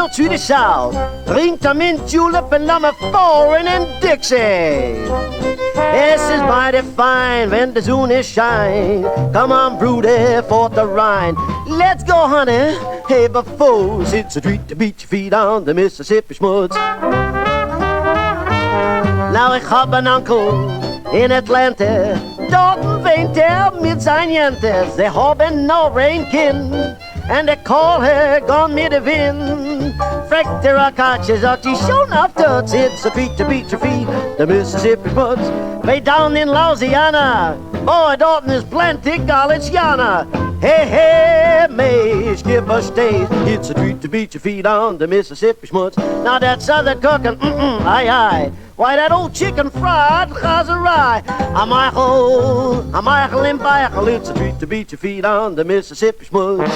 down to the south. Drink them in julep and number foreign and Dixie. This is mighty fine when the moon is shine. Come on, broody, for the Rhine. Let's go, honey. Hey, before it's a treat to beat your feet on the Mississippi Schmootz. Nou, ik heb een onkel in Atlanta. Dort woont met zijn jentes. They hebben no rain kind. And they call her gone me the wind. Freck the rockatjes out die shown off tuts. It's a treat to beat your feet, the Mississippi Schmootz. Way down in Louisiana, boy, Dalton is plenty Galiciana. Hey, hey, MAHJ, give us days. It's a treat to beat your feet on the Mississippi Schmootz. Now that southern cooking, aye, aye. Why, that old chicken fried has a rye. A Michael and Michael. It's a treat to beat your feet on the Mississippi Schmootz.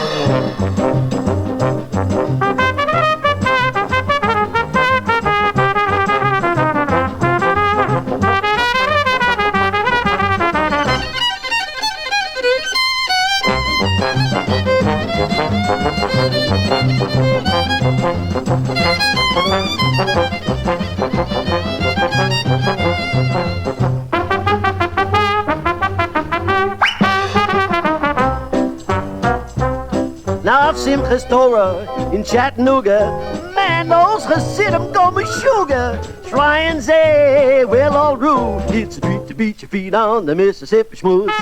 Now I've seen Gestora in Chattanooga. Man, those Hasidim go with sugar. Try and say, well, all rule. It's a treat to beat your feet on the Mississippi Schmootz.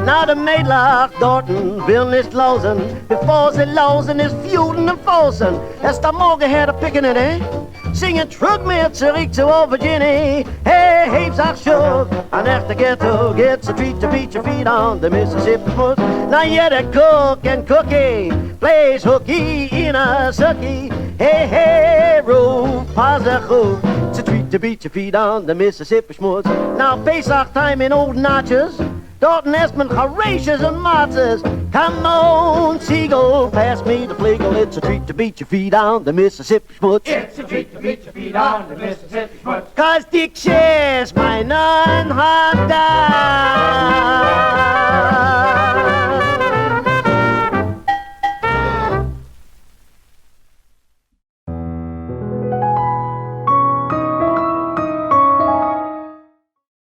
Now the Maidlock, Dalton, Vilnius, Lausen. Before the Lausen is feuding and forcing. That's the Morgan had a picking it, eh? Singing Trug mir zurück zu Virginia. Hey, heaps are sure. An echte ghetto gets a treat to beat your feet on the Mississippi Schmootz. Now yet a cook and cookie plays hooky in a sucky. Hey, hey, roof, pass a hoop. It's a treat to beat your feet on the Mississippi Schmootz. Now Pesach time in old notches. Dalton, Esmond, Horatius, and Matzes. Come on, Seagull, pass me the fleagle. It's a treat to beat your feet on the Mississippi Schmootz. It's a treat to beat your feet on the Mississippi Schmootz. 'Cause Dick says my nun had died.